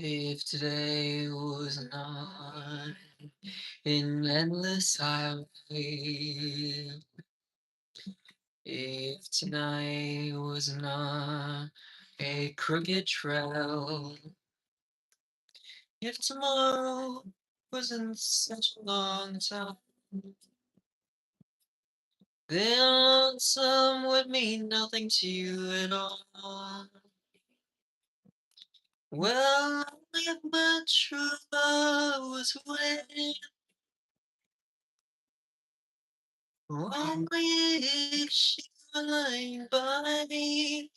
If today was not an endless highway, if tonight was not a crooked trail, if tomorrow wasn't such a long time, then lonesome would mean nothing to you at all. Well, if my true love was waiting, only if she were lying by me,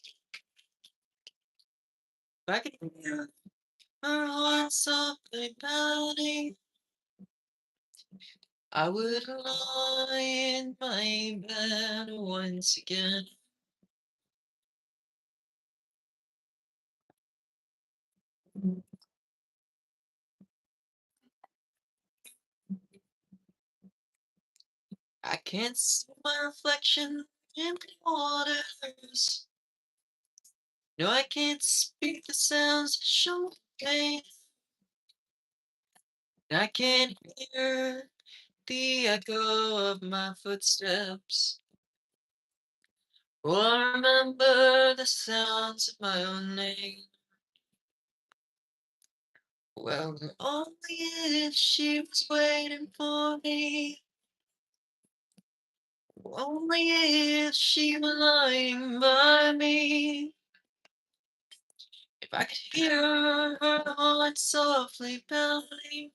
if I could hear her heart softly pounding, I would lie in my bed once again. I can't see my reflection in the waters. No, I can't speak the sounds that show me pain. I can't hear the echo of my footsteps, or remember the sounds of my own name. Well, only if she was waiting for me, only if she were lying by me, if I could hear her heart softly pounding,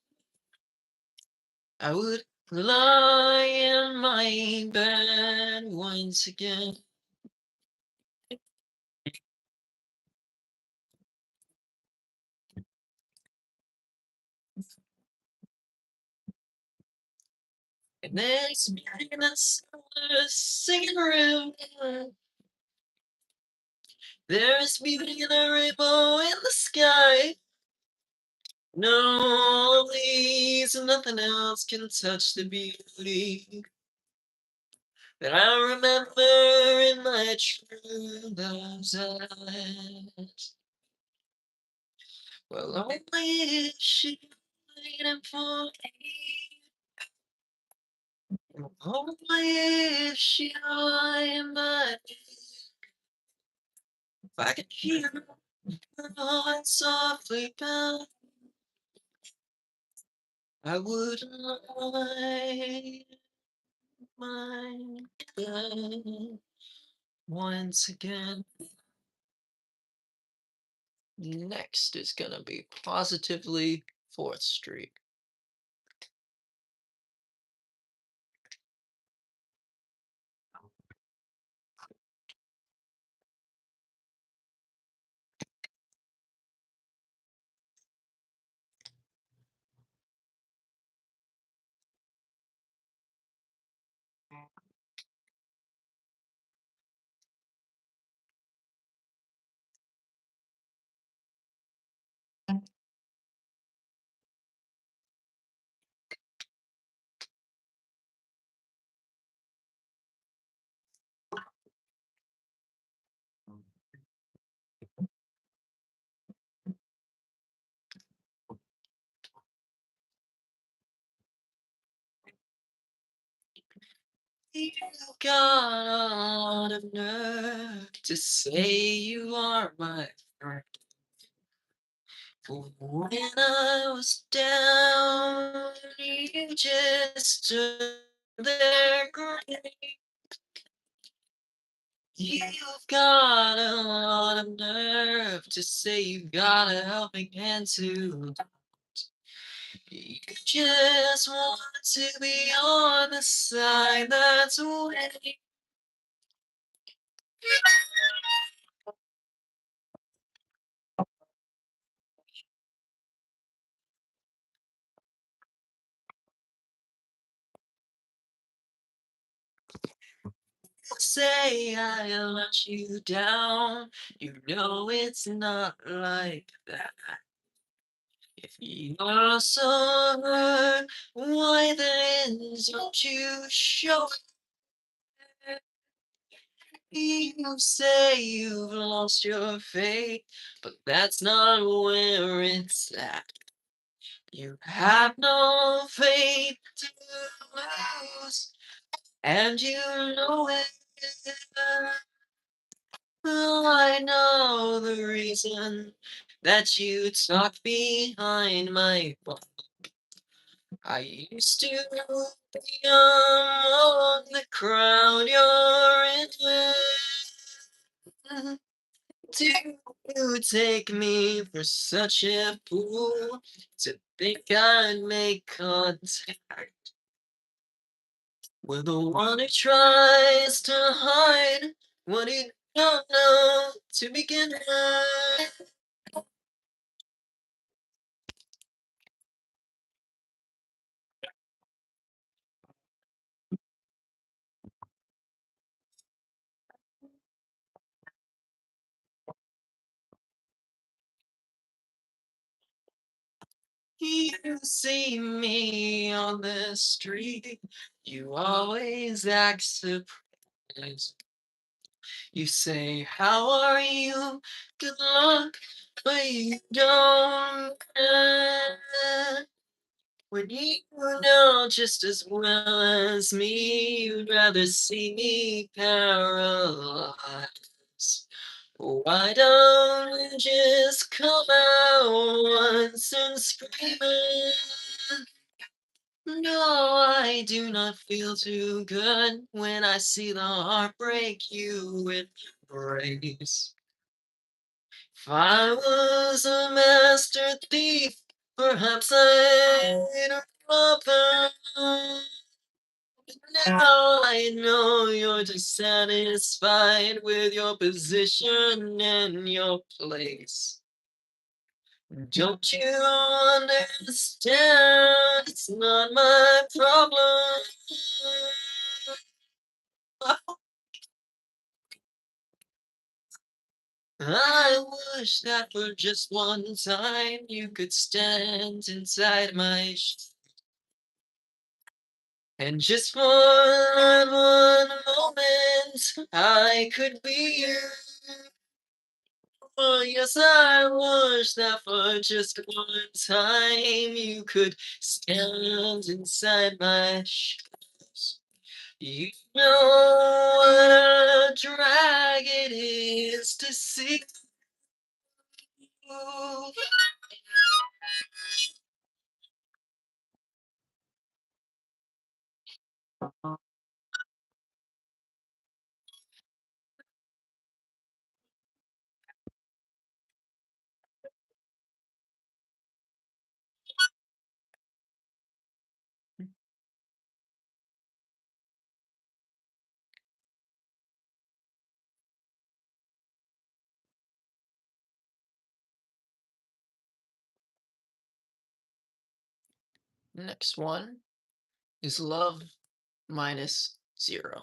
I would lie in my bed once again. And there's beauty in that summer singing river. There is beauty in a rainbow in the sky. No leaves and nothing else can touch the beauty that I remember in my true love's eyes. Well, only if she waiting for me. Only if she lying by me. If I could hear her heart softly pound, I would lie my bed once again. Next is gonna be Positively 4th Street. You got a lot of nerve to say you are my friend. When I was down, you just stood there grinning. You've got a lot of nerve to say you've got a helping hand too. You just want to be on the side that's winning. Say I let you down. You know it's not like that. If you're so hurt, why then don't you show it? You say you've lost your faith, but that's not where it's at. You have no faith to lose, and you know it. Well, I know the reason that you talk behind my back. I used to be among the crowd you're in with. Do you take me for such a fool to think I'd make contact with the one who tries to hide what he don't know to begin with? You see me on the street, you always act surprised. You say, how are you? Good luck, but you don't care. When you know just as well as me, you'd rather see me paralyzed. Why don't you just come out once and scream it? No, I do not feel too good when I see the heartbreak you embrace. If I was a master thief, perhaps I'd rob her. Now I know you're dissatisfied with your position and your place. Don't you understand? It's not my problem. I wish that for just one time you could stand inside my and just for that one moment I could be you. Oh, yes, I wish that for just one time you could stand inside my shoes. You know what a drag it is to see you. Next one is love minus zero.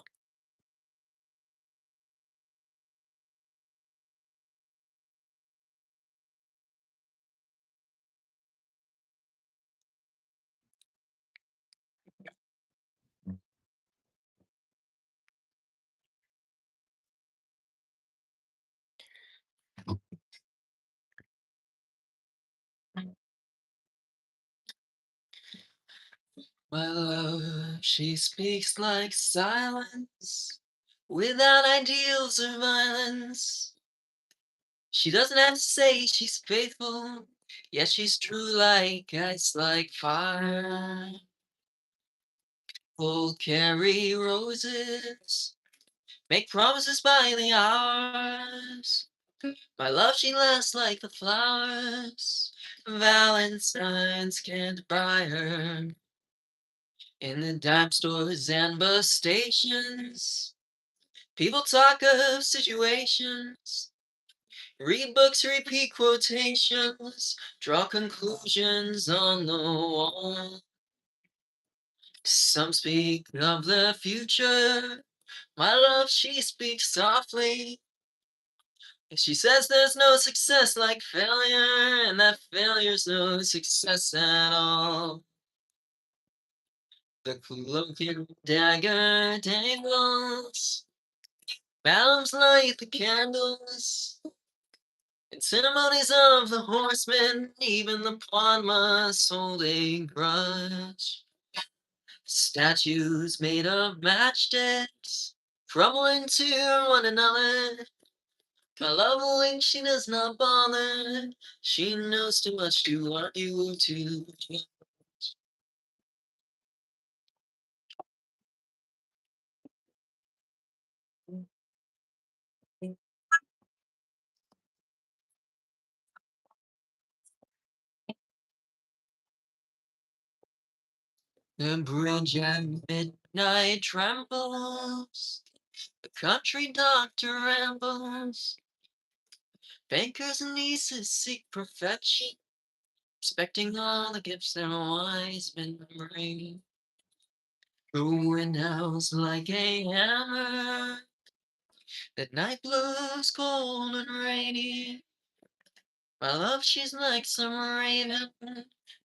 My love, she speaks like silence without ideals of violence. She doesn't have to say she's faithful, yet she's true like ice, like fire. Will carry roses, make promises by the hours. My love, she lasts like the flowers. Valentines can't buy her. In the dime stores and bus stations, people talk of situations. Read books, repeat quotations, draw conclusions on the wall. Some speak of the future. My love, she speaks softly. She says there's no success like failure, and that failure's no success at all. The cloak and dagger dangles Balaams light the candles, and ceremonies of the horsemen, even the pawn must hold a grudge. Statues made of matchsticks, crumbling to one another. My love when she does not bother, she knows too much to want you to. The bridge at midnight trembles, the country doctor rambles, bankers and nieces seek perfection, expecting all the gifts their wise men bring. The wind howls like a hammer, the night blows cold and rainy. My love, she's like some raven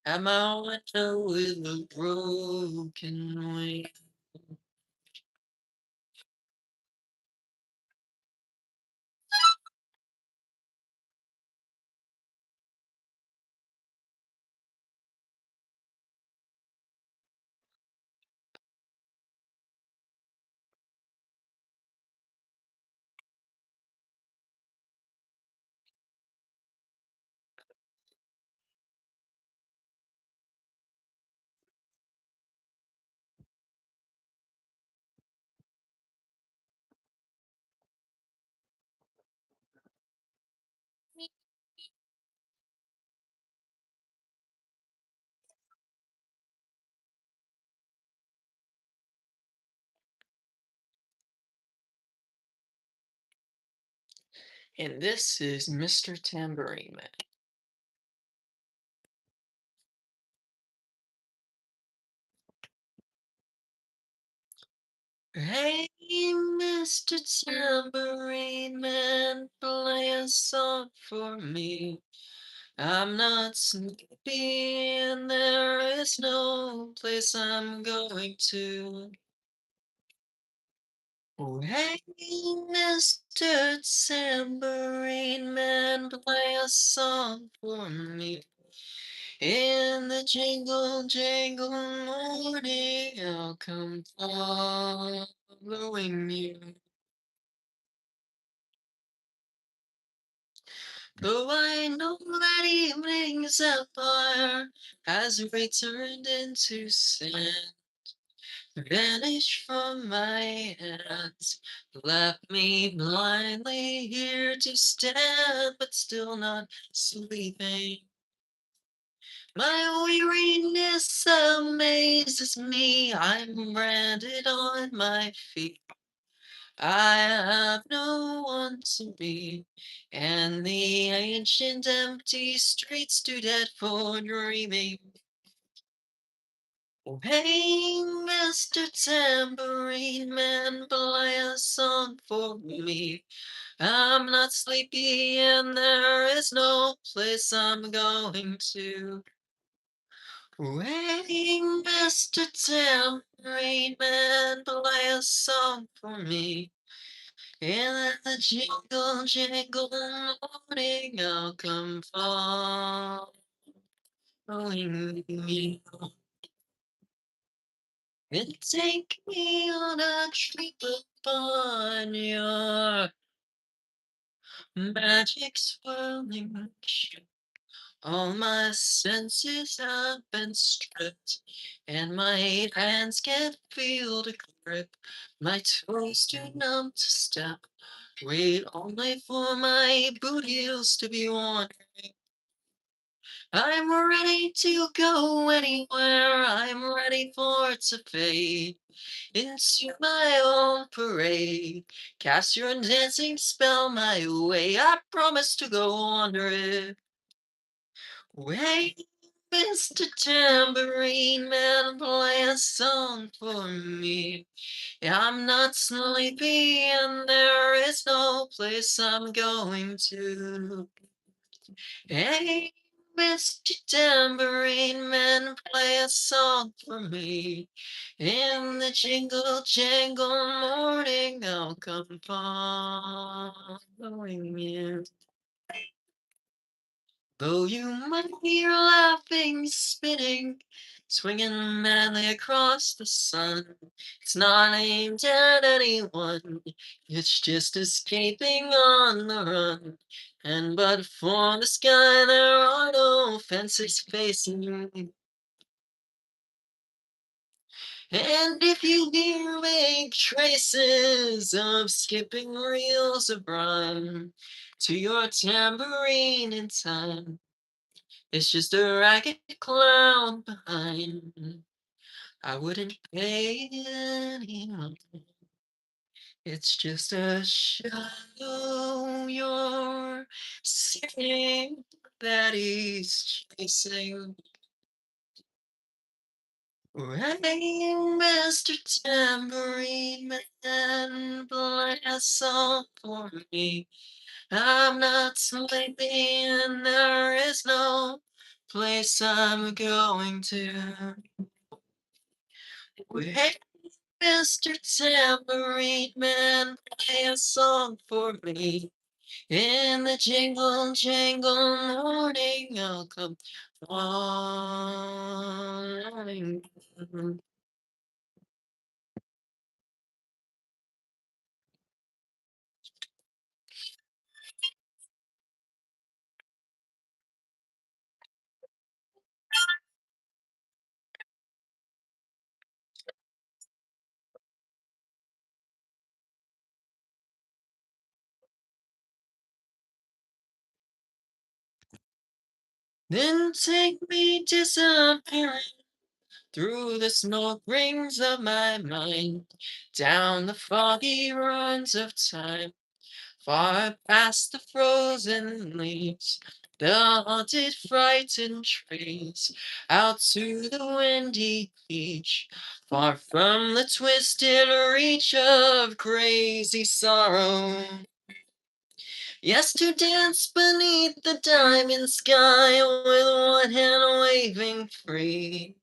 at my window with a broken wing. And this is Mr. Tambourine Man. Hey, Mr. Tambourine Man, play a song for me. I'm not sleepy, and there is no place I'm going to. Oh, hey, Mr. Tambourine Man, play a song for me. In the jingle jangle morning, I'll come following you. Though I know that evening's empire has returned into sand, vanished from my hands, left me blindly here to stand, but still not sleeping. My weariness amazes me, I'm branded on my feet. I have no one to be, and the ancient empty streets too dead for dreaming. Oh, hey, Mr. Tambourine Man, play a song for me. I'm not sleepy, and there is no place I'm going to. Hey, Mr. Tambourine Man, play a song for me. In the jingle, jingle morning, I'll come following you. And take me on a trip upon your magic swirling ship. All my senses have been stripped, and my hands can't feel the grip. My toes too numb to step. Wait only for my boot heels to be worn. I'm ready to go anywhere. I'm ready for it to fade into my own parade. Cast your dancing spell my way. I promise to go under it. Wait, Mr. Tambourine Man, play a song for me. I'm not sleepy, and there is no place I'm going to. Hey, Mr. Tambourine Man, play a song for me. In the jingle jangle morning, I'll come following you. Though you might hear laughing, spinning, swinging madly across the sun, it's not aimed at anyone, it's just escaping on the run. And but for the sky, there are no fences facing you. And if you hear vague traces of skipping reels of rhyme to your tambourine in time, it's just a ragged clown behind. I wouldn't pay any mind. It's just a shadow you're seeing that he's chasing. Rain, Mr. Tambourine Man, play a song for me. I'm not sleepy and there is no place I'm going to. Hey, Mr. Tambourine Man, play a song for me. In the jingle jangle morning, I'll come falling. Then take me disappearing through the smoke rings of my mind, down the foggy ruins of time, far past the frozen leaves, the haunted, frightened trees, out to the windy beach, far from the twisted reach of crazy sorrow. Yes, to dance beneath the diamond sky with one hand waving free.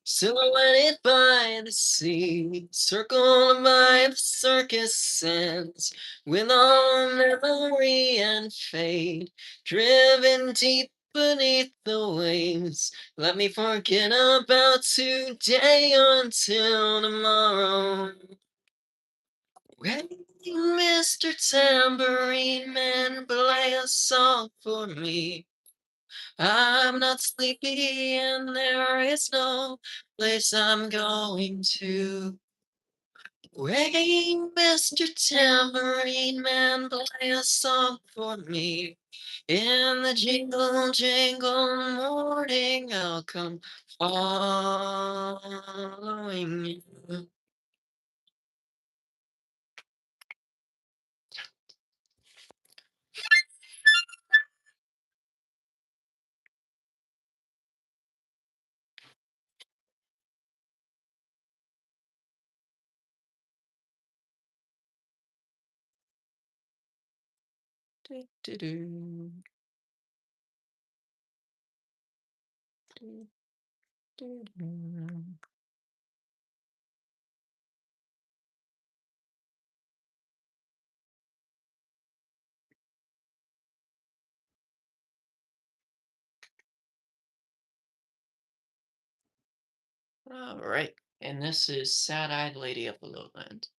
Silhouetted by the sea, circled by the circus sands, with all memory and fate, driven deep beneath the waves. Let me forget about today until tomorrow. Hey, Mr. Tambourine Man, play a song for me. I'm not sleepy and there is no place I'm going to. Hey, Mr. Tambourine Man, play a song for me. In the jingle jangle morning, I'll come following you. Do, do, do, do, do, do. All right, and this is Sad-Eyed Lady of the Lowland.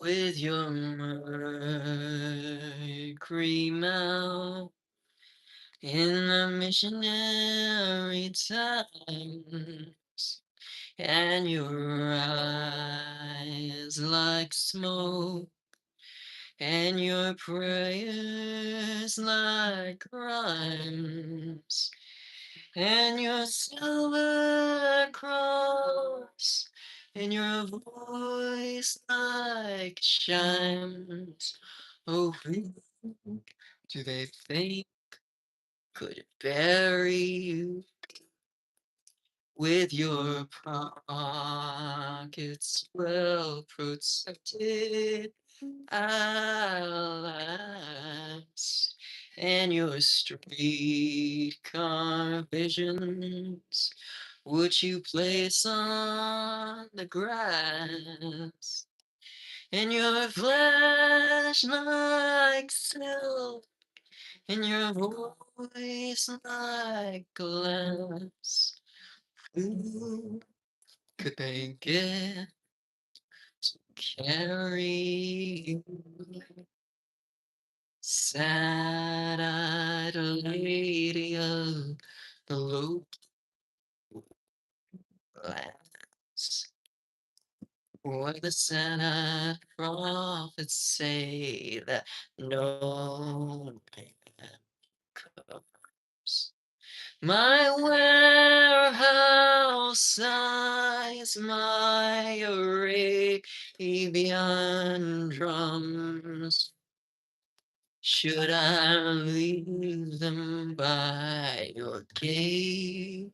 With your mercury mouth in the missionary times, and your eyes like smoke, and your prayers like rhymes, and your silver cross, and your voice face like chimes. Oh, who do they think could bury you with your pockets well protected? Alas, and your streetcar visions, would you place on the grass? And your flesh like silk, and your voice like glass. Who could they get to carry you? Sad-eyed lady of the lowlands, what the sad prophets say that no man comes. My warehouse sighs, my Arabian drums. Should I leave them by your gate?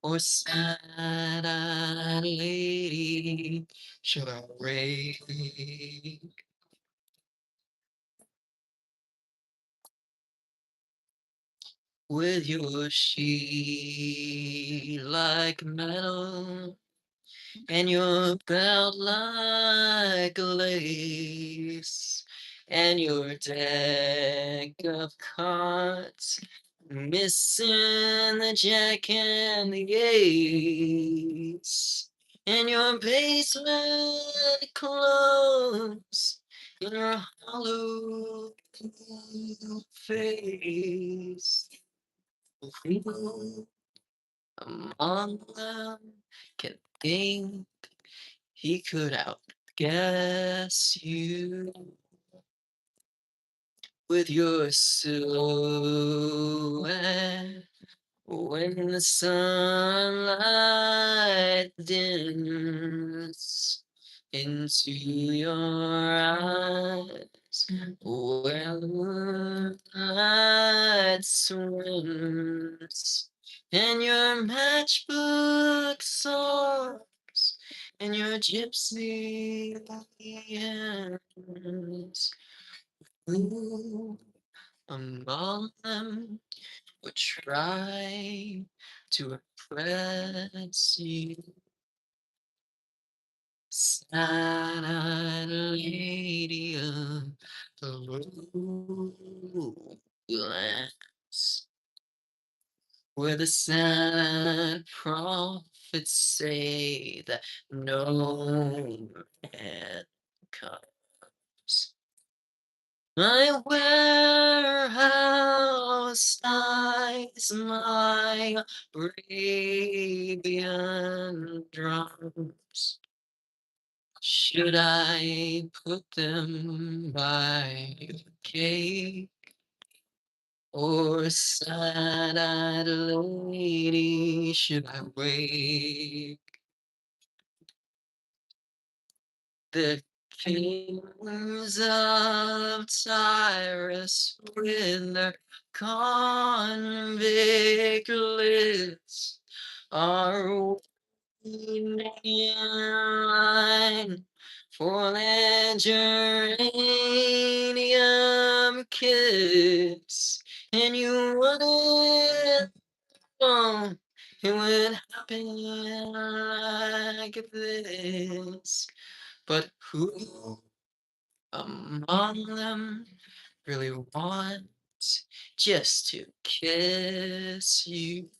Or sad-eyed lady, should I wait? With your sheet like metal and your belt like lace, and your deck of cards missing the jack and the ace, and your basement clothes in your hollow face. Who among them can think he could outguess you with your silhouette when the sunlight dims into your eyes where the light swims, and your matchbook songs and your gypsy hands. Who among them would try to impress you? Sad-eyed lady of the lowlands, where the sad prophets say that no man comes. My warehouse eyes, my Arabian drums. Should I put them by your gate? Or sad-eyed lady, should I wait? The kings of Tyrus with their convict lists are waiting in line for their geranium kiss, and you wouldn't know it would happen like this. But who among them really wants just to kiss you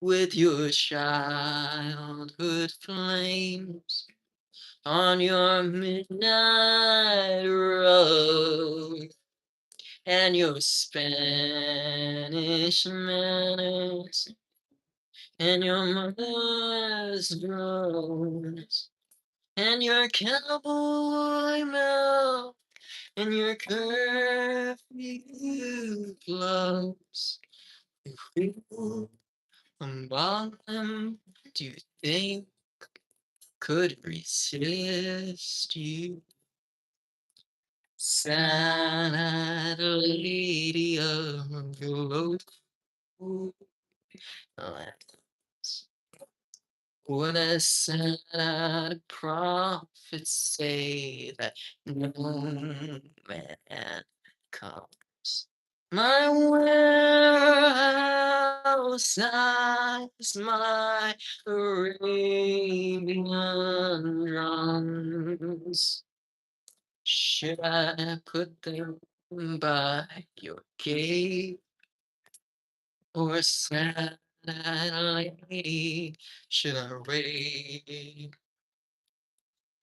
with your childhood flames on your midnight road and your Spanish manners and your mother's groans and your cowboy mouth and your curfew gloves. Who among them do you think could resist you. Sad lady of the low lands. What a sad prophets say that no man comes. My warehouse is my Arabian drums. Should I put them by your gate, or sad lady should I raid?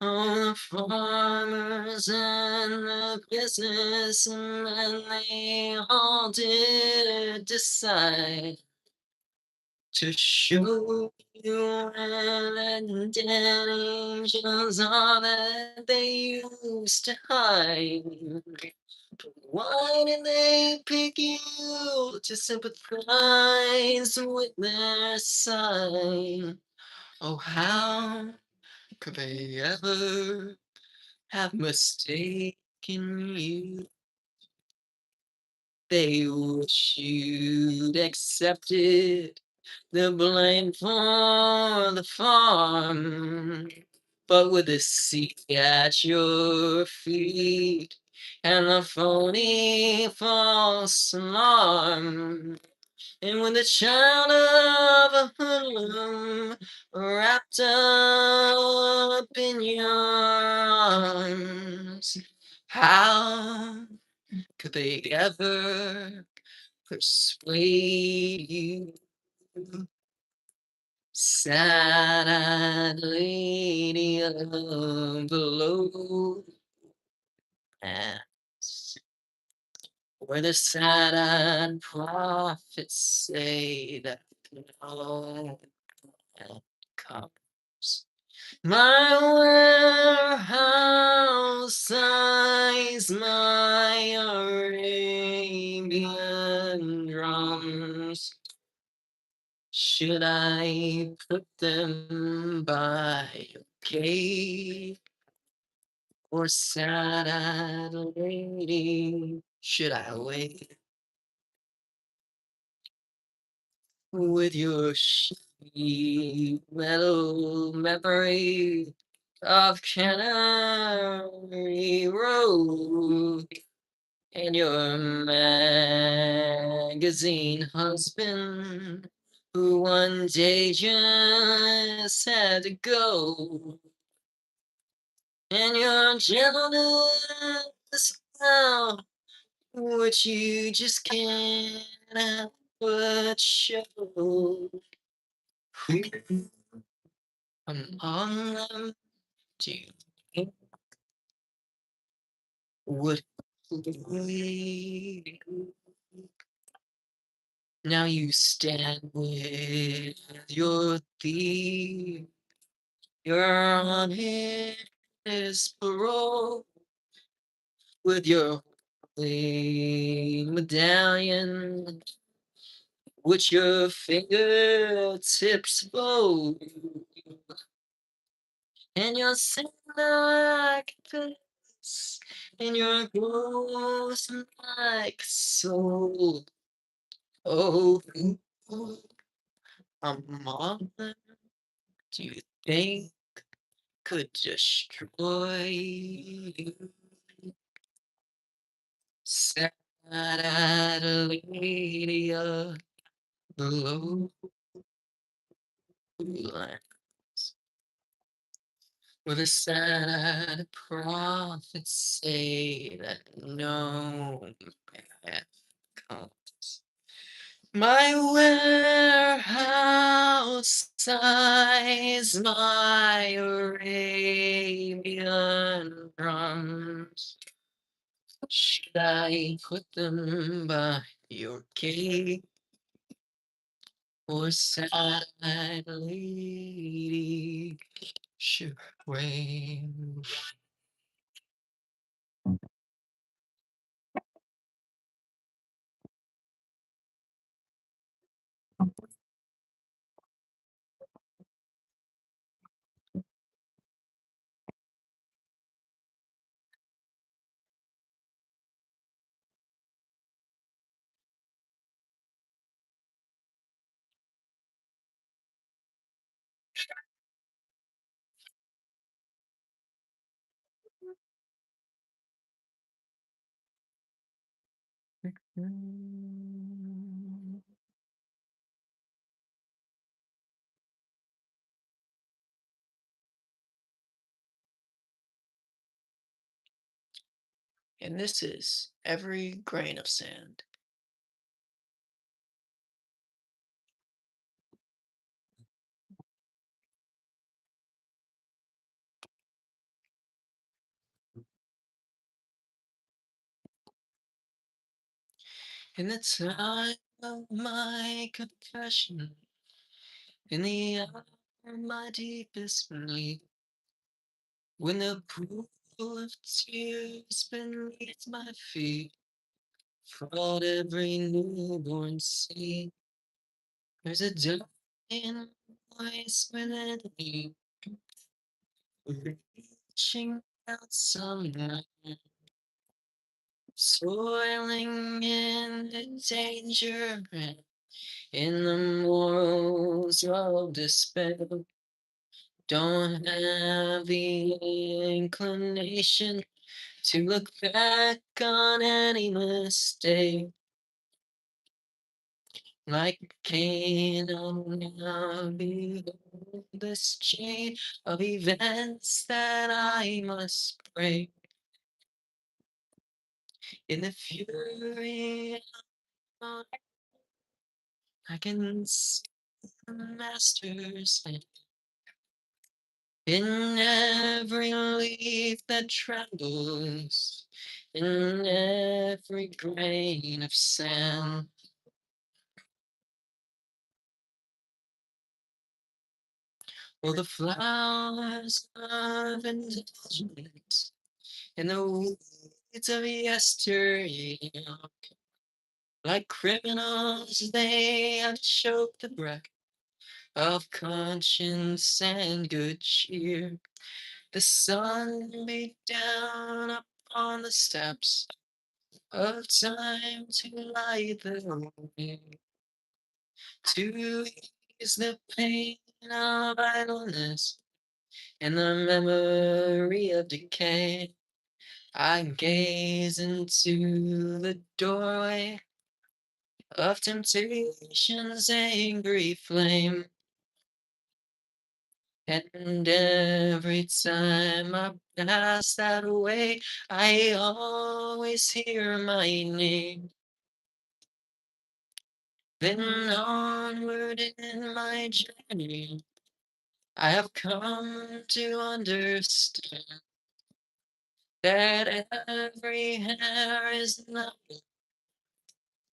On the farmers and the businessmen, they all did decide to show you and dead angels all that they used to hide. But why did they pick you to sympathize with their side? Oh, how could they ever have mistaken you? They wish you'd accepted the blame for the farm, but with the seat at your feet and the phony false alarm, and with the child of a hoodlum wrapped up in your arms, how could they ever persuade you? Sad lady of the low lands, where the sad prophets say that no man comes. My warehouse sighs my Arabian drums. Should I put them by your gate, or sad lady should I wait with your sheet metal memory of Canary Road, and your magazine husband who one day just had to go, and your gentleness now, which you just can't help but show. Who among them do you think would lead? Now you stand with your thief. You're on his parole with your holy medallion, which your fingertips fold, and your sin like this, and your ghost like soul. Oh, who among them do you think could destroy you? Sad lady of the lowlands, where the sad prophets say that no man comes. My warehouse sighs my Arabian drums. Should I put them by your gate, or sad lady should wait? Mm. And this is Every Grain of Sand. In the time of my confession, in the hour of my deepest need, when the pool of tears beneath my feet fraud every newborn seed, there's a dying voice within me, reaching out somewhere, soiling in the danger, in the morals of despair. Don't have the inclination to look back on any mistake. Like Cain, I'll now behold this chain of events that I must break. In the fury, of I can see the master's hand. In every leaf that trembles, in every grain of sand. Oh, the flowers of indulgence and the weeds of yesteryear, like criminals, they have choked the breath of conscience and good cheer. The sun beat down upon the steps of time to light the way, to ease the pain of idleness and the memory of decay. I gaze into the doorway of temptation's angry flame, and every time I pass that way, I always hear my name. Then onward in my journey, I have come to understand that every hair is not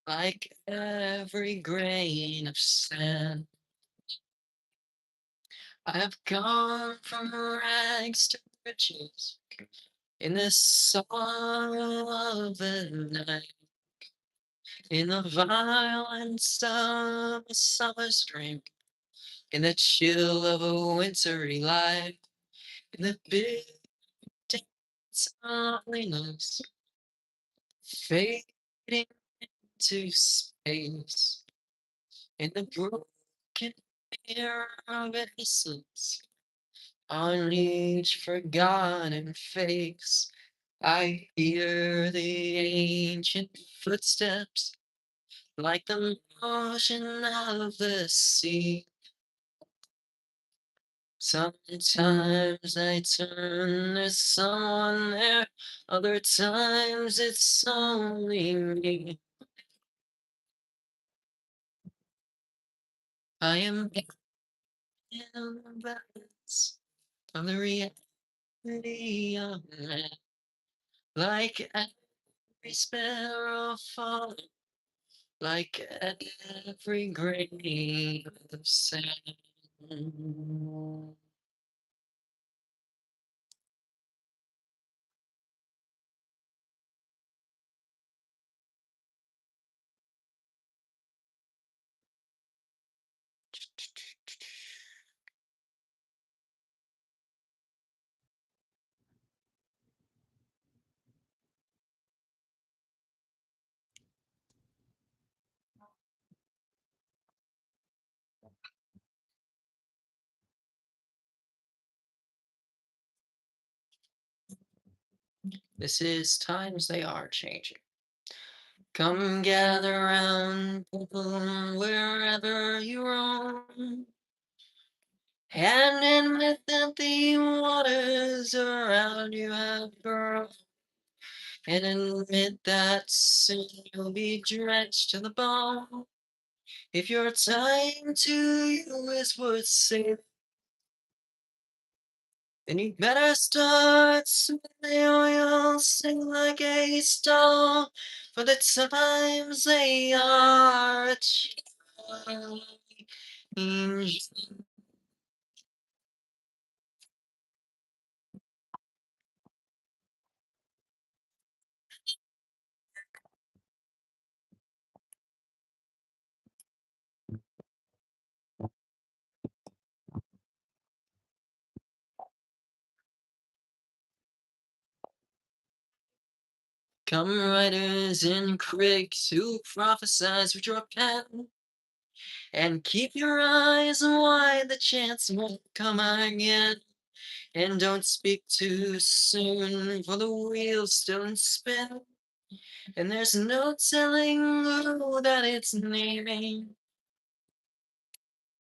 like every grain of sand. I have gone from rags to riches in the sorrow of the night, in the violence of a summer's drink, in the chill of a wintry life, in the big dance of loneliness, fading to space, in the broken air of innocence, on each forgotten face. I hear the ancient footsteps like the motion of the sea. Sometimes I turn, there's someone there. Other times it's only me. I am in the balance of the reality of man. Like every sparrow falling, like every grain of sand. This is times they are changing. Come gather round, people, wherever you roam, and admit that the waters around you have grown, and admit that soon you'll be drenched to the bone. If your time to you is worth saving, then you better start swimming or you'll sink like a stone. For the times they are a change. Come writers and critics who prophesize with your pen, and keep your eyes wide, the chance won't come again. And don't speak too soon, for the wheel's still in spin, and there's no telling who that it's naming.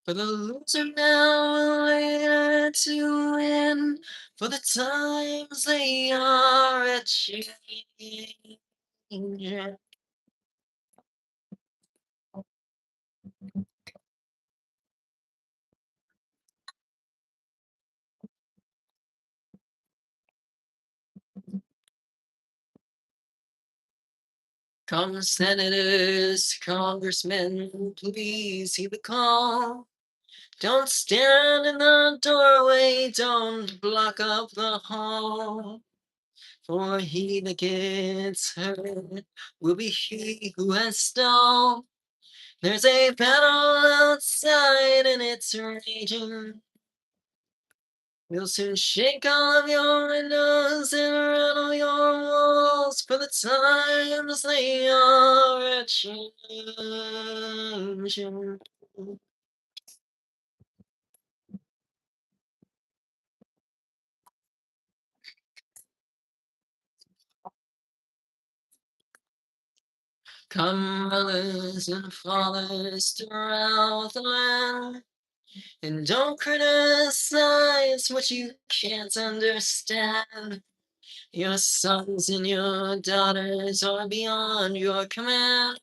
For the loser now, later to win, for the times they are a changing. Come senators, congressmen, please heed the call. Don't stand in the doorway, don't block up the hall. For he that gets hurt will be he who has stalled. There's a battle outside and it's raging. We'll soon shake all of your windows and rattle your walls, for the times they are a changing. Come, mothers and fathers throughout the land, and don't criticize what you can't understand. Your sons and your daughters are beyond your command.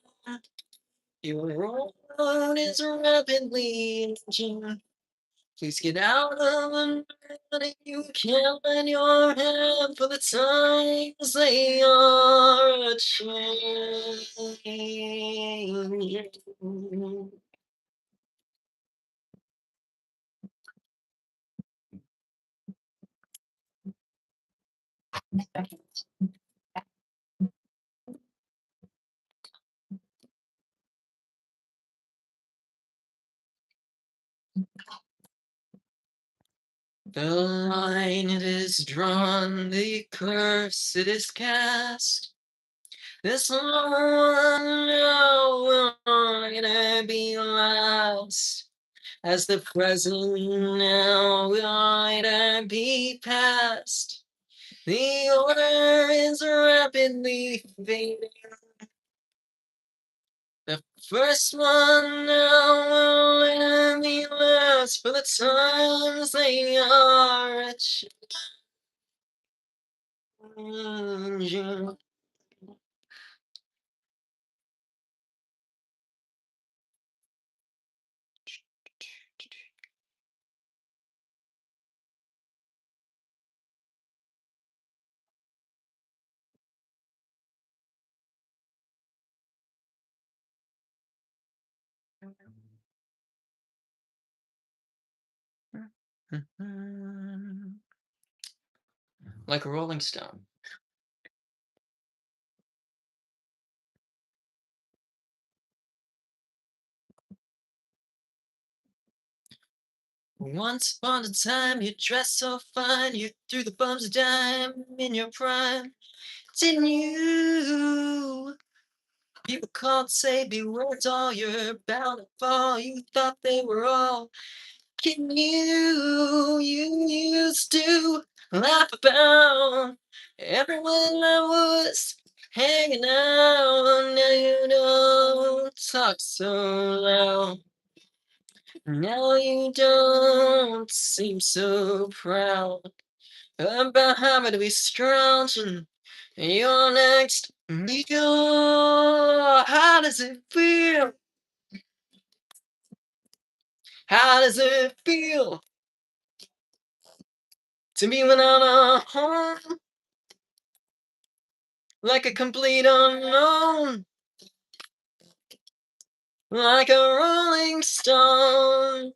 Your road is rapidly aging. Please get out of the bed you can't lend your hand, for the times they are a changing. The line it is drawn, the curse it is cast. This one now will either be last, as the present now will either be past. The order is rapidly fading. The first one now will later be last, for the times they are a changing. Like a rolling stone. Once upon a time, you dressed so fine, you threw the bums a dime in your prime. Didn't you? People called, say, beware, doll, you're bound to fall. You thought they were all kidding you. You used to laugh about Everyone I was hanging out, now you don't talk so loud. Now you don't seem so proud about having to be strong and you're next. How does it feel? How does it feel to be without a home? Like a complete unknown, like a rolling stone.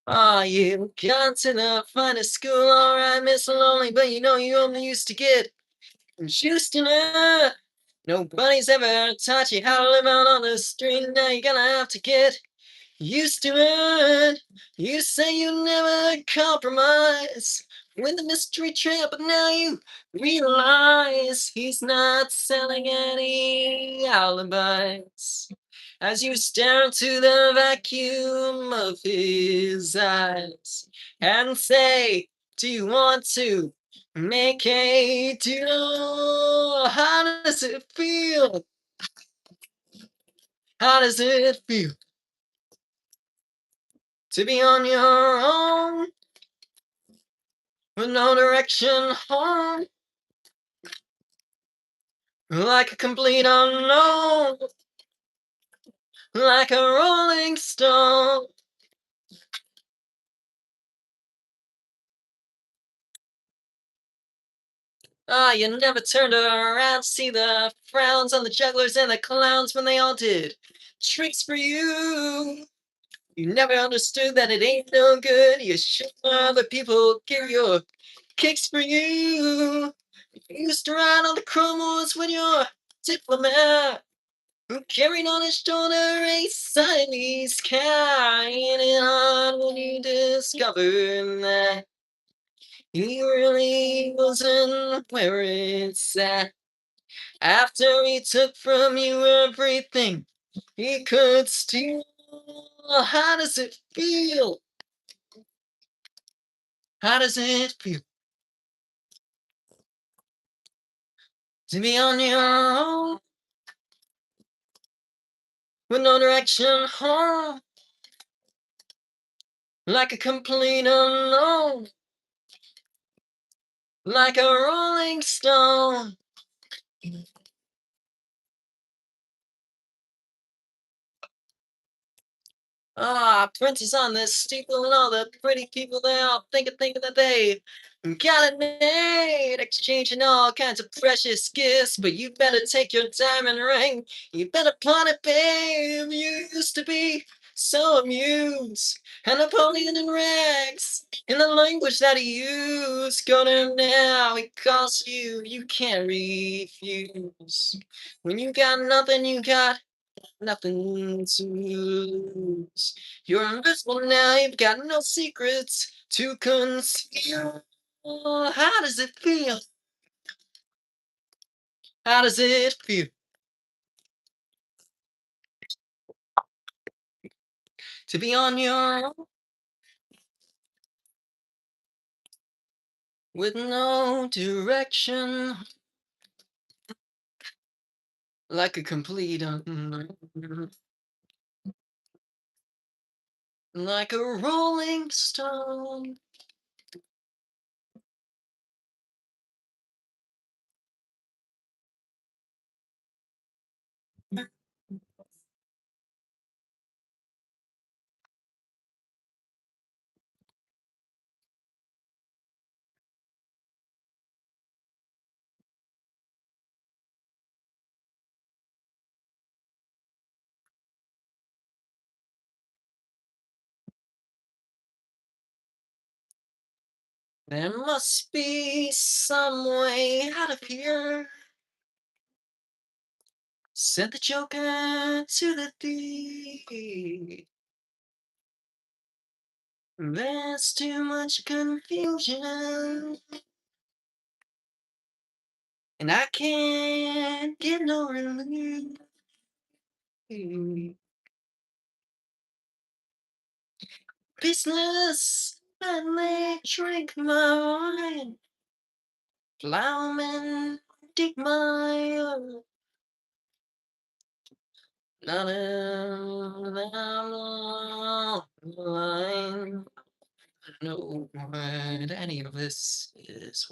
Ah, you got to the finest school, alright, Miss Lonely, but you know you only used to get juiced in it. Nobody's ever taught you how to live out on the street, now you're gonna have to get used to it. You say you never compromise with the mystery trap, but now you realize he's not selling any alibis. As you stare into the vacuum of his eyes and say, do you want to make a deal? How does it feel? How does it feel to be on your own with no direction home? Like a complete unknown, like a rolling stone. Ah, you never turned around to see the frowns on the jugglers and the clowns when they all did tricks for you. You never understood that it ain't no good. You should other people give your kicks for you. You used to ride on the chromos when you're a diplomat who carried on his shoulder a Siamese cat. Ain't it hard when you discover that he really wasn't where it's at? After he took from you everything he could steal, how does it feel? How does it feel to be on your own with no direction home, like a complete unknown, like a rolling stone? Ah, princes on this steeple and all the pretty people they all thinking that they got it made, exchanging all kinds of precious gifts. But you better take your diamond ring, you better pawn it, babe. You used to be so amused, and Napoleon in rags, in the language that he used. Go to him now, he calls you, you can't refuse. When you got nothing, you got nothing to lose. You're invisible now, you've got no secrets to conceal. How does it feel? How does it feel to be on your own with no direction, like a complete unknown, like a rolling stone? There must be some way out of here, said the Joker to the thief. There's too much confusion, and I can't get no relief. business, and they drink my wine. Plowman, dig my not line. I don't know what any of this is.